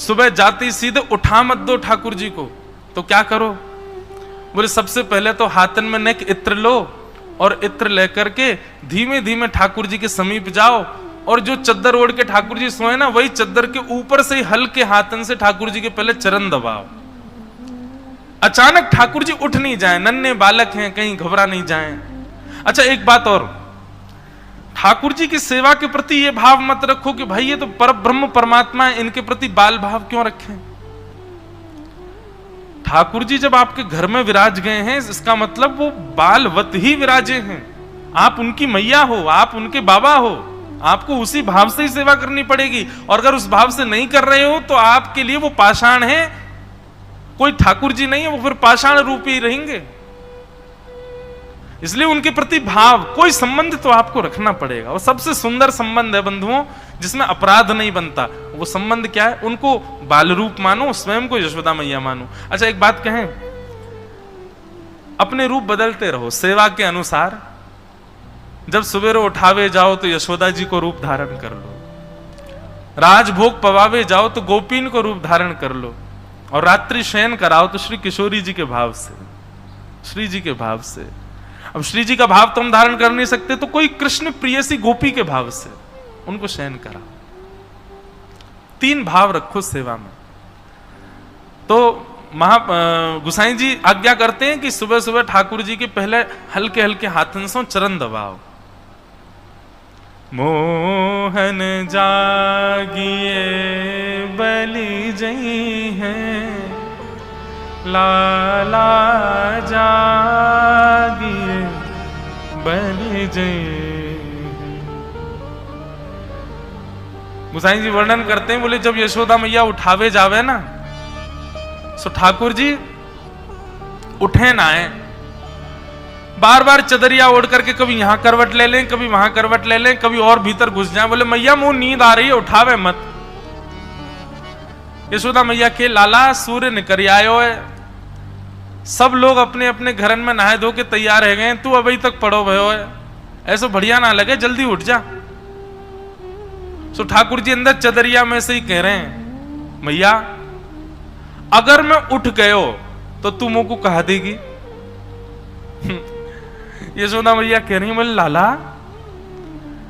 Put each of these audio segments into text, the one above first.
सुबह जाते ही सीधे उठा मत दो ठाकुर जी को, तो क्या करो? बोले सबसे पहले तो हाथन में नेक इत्र लो, और इत्र लेकर के धीमे धीमे ठाकुर जी के समीप जाओ, और जो चद्दर ओढ़ के ठाकुर जी सोए ना, वही चद्दर के ऊपर से ही हल्के हाथन से ठाकुर जी के पहले चरण दबाओ। अचानक ठाकुर जी उठ नहीं जाए, नन्हे बालक हैं, कहीं घबरा नहीं जाएं। अच्छा एक बात और, ठाकुर जी की सेवा के प्रति ये भाव मत रखो कि भाई ये तो परब्रह्म परमात्मा है, इनके प्रति बाल भाव क्यों रखें। ठाकुर जी जब आपके घर में विराज गए हैं, इसका मतलब वो बालवत ही विराजे हैं। आप उनकी मैया हो, आप उनके बाबा हो, आपको उसी भाव से ही सेवा करनी पड़ेगी। और अगर उस भाव से नहीं कर रहे हो तो आपके लिए वो पाषाण है, कोई ठाकुर जी नहीं है, वो फिर पाषाण रूपी रहेंगे। इसलिए उनके प्रति भाव, कोई संबंध तो आपको रखना पड़ेगा। वो सबसे सुंदर संबंध है बंधुओं, जिसमें अपराध नहीं बनता। वो संबंध क्या है? उनको बाल रूप मानो, स्वयं को यशोदा मैया मानो। अच्छा एक बात कहें, अपने रूप बदलते रहो सेवा के अनुसार। जब सवेरे उठावे जाओ तो यशोदा जी को रूप धारण कर लो, राजभोग पवावे जाओ तो गोपीन को रूप धारण कर लो, और रात्रि शयन कराओ तो श्री किशोरी जी के भाव से, श्री जी के भाव से। अब श्री जी का भाव तो हम धारण कर नहीं सकते, तो कोई कृष्ण प्रियसी गोपी के भाव से उनको शयन कराओ। 3 भाव रखो सेवा में। तो गुसाई जी आज्ञा करते हैं कि सुबह सुबह ठाकुर जी के पहले हल्के हल्के हाथन से चरण दबाओ। मोहन जागिए बलि जई है, लाला जागिए बलि जई। गुसाई जी वर्णन करते हैं, बोले जब यशोदा मैया उठावे जावे ना, सो ठाकुर जी उठे ना आए, बार बार चदरिया ओढ़ करके कभी यहां करवट ले लें, कभी वहां करवट ले लें, कभी और भीतर घुस जाए। बोले मैया मुंह नींद आ रही है, उठावे मत। यशोदा मैया के लाला सूर्य निकल आयो है, सब लोग अपने अपने घरन में नहाए धो के तैयार रह गए, तू अभी तक पड़ो भयो है, ऐसा बढ़िया ना लगे, जल्दी उठ जा। सो ठाकुर जी अंदर चदरिया में से ही कह रहे हैं, मैया अगर मैं उठ गयो तो तू मुंह को कहा देगी। यशोदा मैया कह रही है, बोले लाला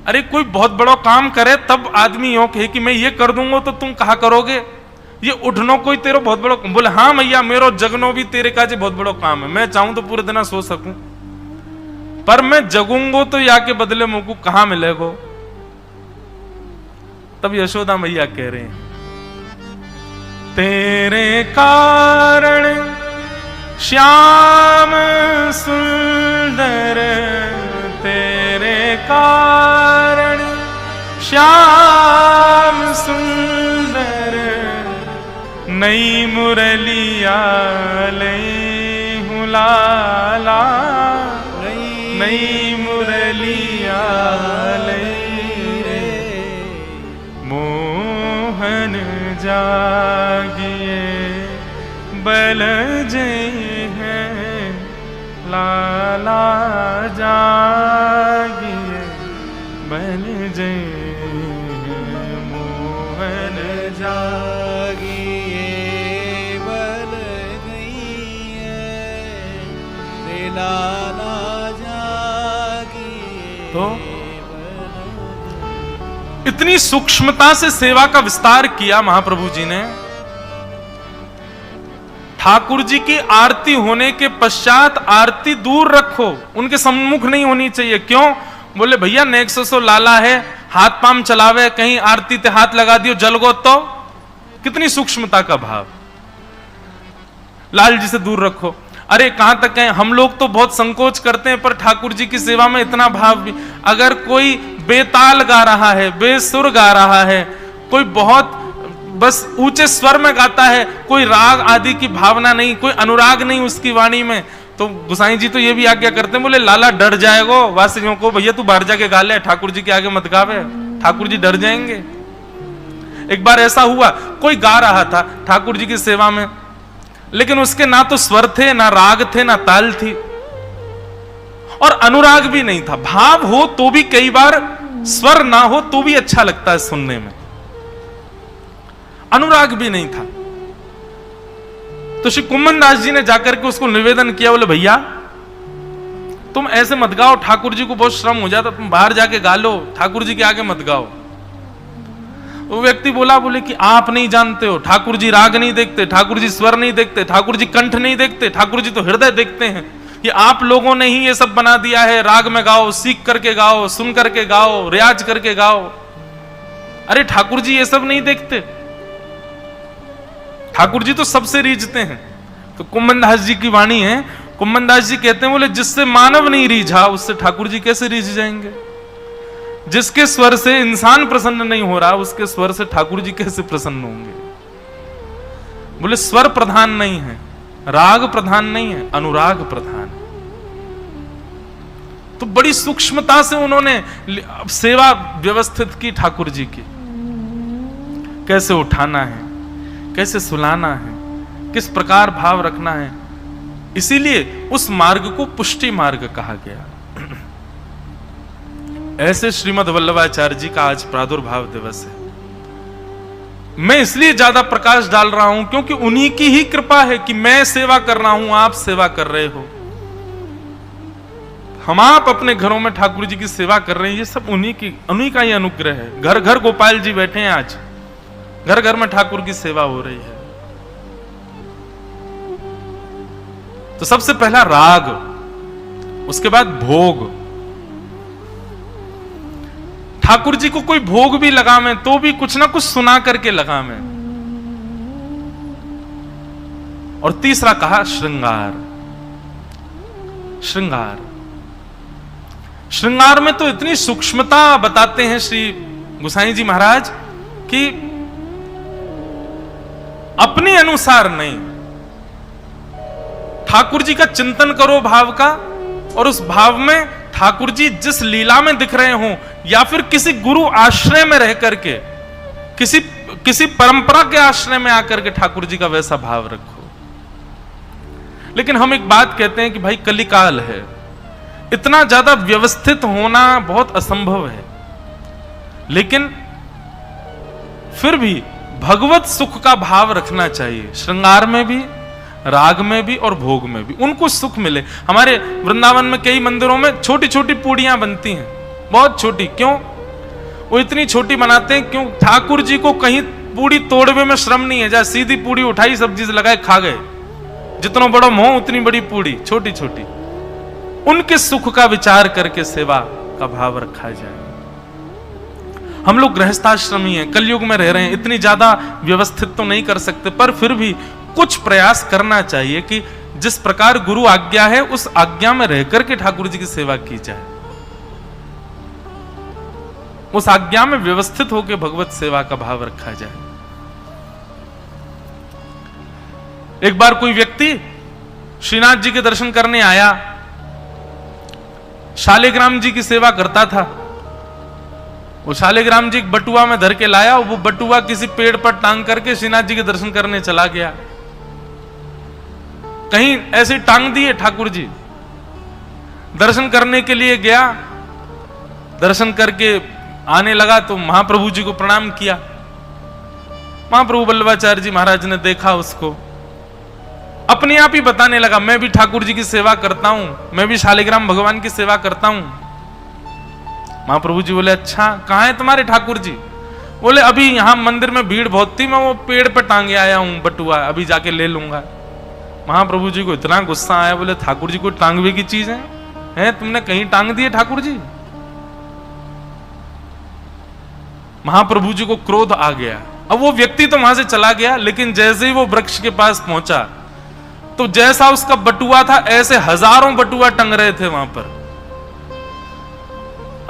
अरे कोई बहुत बड़ा काम करे तब आदमी यो कहे कि मैं ये कर दूंगा तो तुम कहा करोगे, ये उठनो कोई तेरो बहुत बड़ा। बोले हाँ मैया मेरो जगनो भी तेरे काजे बहुत बड़ा काम है, मैं चाहूं तो पूरे दिन सो सकूं, पर मैं जगूंगो तो या के बदले मुंह को कहां मिलेगो। तब यशोदा मैया कह रहे हैं, तेरे कारण श्याम सुंदर, तेरे कारण श्याम सुंदर, नई मुरलिया लई हूँ लाला, नई मुरलिया लई रे, मोहन जागिए बल जय है, लाला जागिए बल जय है, मोहन जागिए बल गई है, लाला जागिए। तो इतनी सूक्ष्मता से सेवा का विस्तार किया महाप्रभु जी ने। ठाकुर जी की आरती होने के पश्चात आरती दूर रखो, उनके सम्मुख नहीं होनी चाहिए। क्यों? बोले भैया नेक्सो लाला है, हाथ पाम चलावे, कहीं आरती ते हाथ लगा दियो जल गो, तो कितनी सूक्ष्मता का भाव। लाल जी से दूर रखो। अरे कहां तक है, हम लोग तो बहुत संकोच करते हैं, पर ठाकुर जी की सेवा में इतना भाव भी। अगर कोई बेताल गा रहा है, बेसुर गा रहा है, कोई बहुत बस ऊंचे स्वर में गाता है, कोई राग आदि की भावना नहीं, कोई अनुराग नहीं उसकी वाणी में, तो गुसाई जी तो ये भी आज्ञा करते हैं, बोले लाला डर जाएगो वासियों को, भैया तू बाहर जाके गा ले, ठाकुर जी के आगे मत गावे, ठाकुर जी डर जाएंगे। एक बार ऐसा हुआ, कोई गा रहा था ठाकुर जी की सेवा में, लेकिन उसके ना तो स्वर थे, ना राग थे, ना ताल थी, और अनुराग भी नहीं था। भाव हो तो भी कई बार स्वर ना हो तो भी अच्छा लगता है सुनने में। अनुराग भी नहीं था। तो श्री कुम्भन दास जी ने जाकर के उसको निवेदन किया, बोले भैया तुम ऐसे मत गाओ, ठाकुर जी को बहुत श्रम हो जाता, तुम बाहर जाके गा लो, ठाकुर जी के आगे मत गाओ। वो व्यक्ति बोले कि आप नहीं जानते हो, ठाकुर जी राग नहीं देखते, ठाकुर जी स्वर नहीं देखते, ठाकुर जी कंठ नहीं देखते, ठाकुर जी तो हृदय देखते हैं। ये आप लोगों ने ही ये सब बना दिया है, राग में गाओ, सीख करके गाओ, सुन करके गाओ, रियाज करके गाओ। अरे ठाकुर जी ये सब नहीं देखते, ठाकुर जी तो सबसे रीझते हैं। तो कुम्भन दास जी की वाणी है, कुम्भन दास जी कहते हैं, बोले जिससे मानव नहीं रीझा उससे ठाकुर जी कैसे रीझ जाएंगे। जिसके स्वर से इंसान प्रसन्न नहीं हो रहा उसके स्वर से ठाकुर जी कैसे प्रसन्न होंगे। बोले स्वर प्रधान नहीं है, राग प्रधान नहीं है, अनुराग प्रधान है। तो बड़ी सूक्ष्मता से उन्होंने सेवा व्यवस्थित की ठाकुर जी की, कैसे उठाना है, कैसे सुलाना है, किस प्रकार भाव रखना है। इसीलिए उस मार्ग को पुष्टि मार्ग कहा गया। ऐसे श्रीमद् वल्लभाचार्य जी का आज प्रादुर्भाव दिवस है। मैं इसलिए ज्यादा प्रकाश डाल रहा हूं क्योंकि उन्हीं की ही कृपा है कि मैं सेवा कर रहा हूं, आप सेवा कर रहे हो, हम आप अपने घरों में ठाकुर जी की सेवा कर रहे हैं। ये सब उन्हीं का ही अनुग्रह है। घर घर गोपाल जी बैठे हैं, आज घर घर में ठाकुर की सेवा हो रही है। तो सबसे पहला राग, उसके बाद भोग। ठाकुर जी को कोई भोग भी लगावे तो भी कुछ ना कुछ सुना करके लगावे। और तीसरा कहा श्रृंगार। श्रृंगार, श्रृंगार में तो इतनी सूक्ष्मता बताते हैं श्री गोसाई जी महाराज कि अपने अनुसार नहीं, ठाकुर जी का चिंतन करो भाव का, और उस भाव में ठाकुर जी जिस लीला में दिख रहे हो या फिर किसी गुरु आश्रय में रह करके, किसी परंपरा के आश्रय में आकर के ठाकुर जी का वैसा भाव रखो। लेकिन हम एक बात कहते हैं कि भाई कलिकाल है, इतना ज्यादा व्यवस्थित होना बहुत असंभव है, लेकिन फिर भी भगवत सुख का भाव रखना चाहिए। श्रृंगार में भी, राग में भी और भोग में भी उनको सुख मिले। हमारे वृंदावन में कई मंदिरों में छोटी छोटी पूड़ियां बनती हैं, बहुत छोटी। क्यों वो इतनी छोटी बनाते हैं? क्यों? ठाकुर जी को कहीं पूड़ी तोड़वे में श्रम नहीं है, जहाँ सीधी पूड़ी उठाई, सब्जी से लगाए, खा गए। जितना बड़ा मोह उतनी बड़ी पूड़ी, छोटी छोटी। उनके सुख का विचार करके सेवा का भाव रखा जाए। हम लोग गृहस्थाश्रमी हैं, कलयुग में रह रहे हैं, इतनी ज्यादा व्यवस्थित तो नहीं कर सकते, पर फिर भी कुछ प्रयास करना चाहिए कि जिस प्रकार गुरु आज्ञा है उस आज्ञा में रहकर के ठाकुर जी की सेवा की जाए, उस आज्ञा में व्यवस्थित होकर भगवत सेवा का भाव रखा जाए। एक बार कोई व्यक्ति श्रीनाथ जी के दर्शन करने आया, शालिग्राम जी की सेवा करता था। वो शालिग्राम जी बटुआ में धर के लाया, वो बटुआ किसी पेड़ पर टांग करके श्रीनाथ जी के दर्शन करने चला गया। कहीं ऐसे टांग दिए ठाकुर जी, दर्शन करने के लिए गया, दर्शन करके आने लगा तो महाप्रभु जी को प्रणाम किया। महाप्रभु वल्लभाचार्य जी महाराज ने देखा उसको, अपने आप ही बताने लगा, मैं भी ठाकुर जी की सेवा करता हूं, मैं भी शालिग्राम भगवान की सेवा करता हूं। महाप्रभु जी बोले, अच्छा कहां है तुम्हारे ठाकुर जी? बोले, अभी यहां मंदिर में भीड़ बहुत थी, मैं वो पेड़ पे टांगे आया हूं बटुआ, अभी जाके ले लूंगा। महाप्रभु जी को इतना गुस्सा आया, बोले ठाकुर जी को टांगवे की चीज है? तुमने कहीं टांग दिए ठाकुर जी? महाप्रभु जी को क्रोध आ गया। अब वो व्यक्ति तो वहां से चला गया, लेकिन जैसे ही वो वृक्ष के पास पहुंचा तो जैसा उसका बटुआ था ऐसे हजारों बटुआ टंग रहे थे वहां पर।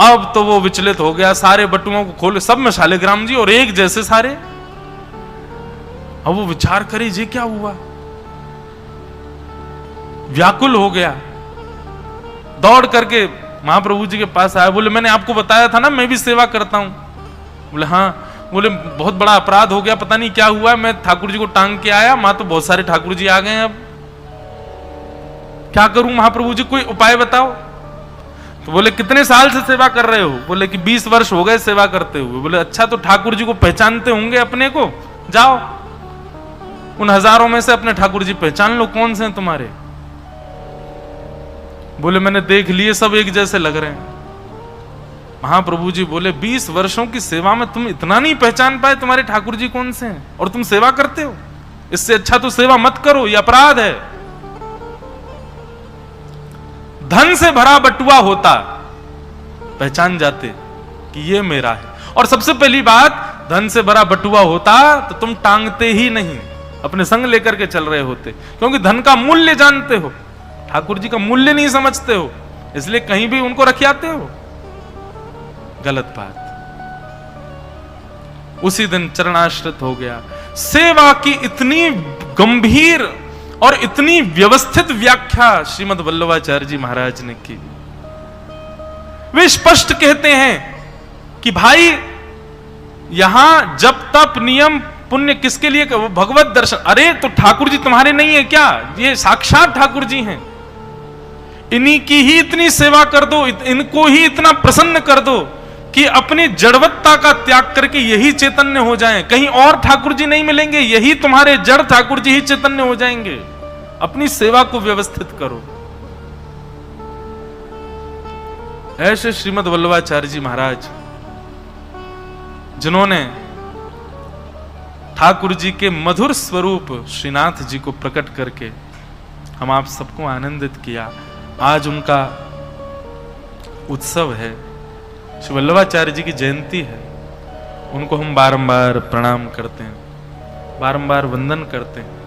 अब तो वो विचलित हो गया, सारे बटुओं को खोले, सब में शालिग्राम जी और एक जैसे सारे। अब वो विचार करे, ये क्या हुआ? व्याकुल हो गया, दौड़ करके महाप्रभु जी के पास आया। बोले, मैंने आपको बताया था ना मैं भी सेवा करता हूं। बोले, हाँ। बोले, बहुत बड़ा अपराध हो गया, पता नहीं क्या हुआ, मैं ठाकुर जी को टांग के आया, वहां तो बहुत सारे ठाकुर जी आ गए हैं, अब क्या करूं महाप्रभु जी, कोई उपाय बताओ। तो बोले, कितने साल से सेवा कर रहे हो? बोले कि 20 वर्ष हो गए सेवा करते हुए। बोले, अच्छा तो ठाकुर जी को पहचानते होंगे अपने को? जाओ उन हजारों में से अपने ठाकुर जी पहचान लो कौन से हैं तुम्हारे। बोले मैंने देख लिए, सब एक जैसे लग रहे हैं। महाप्रभु जी बोले 20 वर्षों की सेवा में तुम इतना नहीं पहचान पाए तुम्हारे ठाकुर जी कौन से हैं, और तुम सेवा करते हो। इससे अच्छा तो सेवा मत करो, यह अपराध है। धन से भरा बटुआ होता, पहचान जाते कि ये मेरा है। और सबसे पहली बात, धन से भरा बटुआ होता तो तुम टांगते ही नहीं, अपने संग लेकर के चल रहे होते, क्योंकि धन का मूल्य जानते हो, ठाकुर जी का मूल्य नहीं समझते हो, इसलिए कहीं भी उनको रखियाते हो। गलत बात। उसी दिन चरणाश्रित हो गया। सेवा की इतनी गंभीर और इतनी व्यवस्थित व्याख्या श्रीमद् वल्लभाचार्य जी महाराज ने की। वे स्पष्ट कहते हैं कि भाई यहां जब तप नियम पुण्य किसके लिए, भगवत दर्शन। अरे तो ठाकुर जी तुम्हारे नहीं है क्या? ये साक्षात ठाकुर जी हैं। इन्हीं की ही इतनी सेवा कर दो, इनको ही इतना प्रसन्न कर दो कि अपनी जड़वत्ता का त्याग करके यही चैतन्य हो जाएं। कहीं और ठाकुर जी नहीं मिलेंगे, यही तुम्हारे जड़ ठाकुर जी ही चैतन्य हो जाएंगे। अपनी सेवा को व्यवस्थित करो। ऐसे श्रीमद् वल्लभाचार्य जी महाराज, जिन्होंने ठाकुर जी के मधुर स्वरूप श्रीनाथ जी को प्रकट करके हम आप सबको आनंदित किया। आज उनका उत्सव है, श्री वल्लभाचार्य जी की जयंती है। उनको हम बारंबार प्रणाम करते हैं, बारंबार वंदन करते हैं।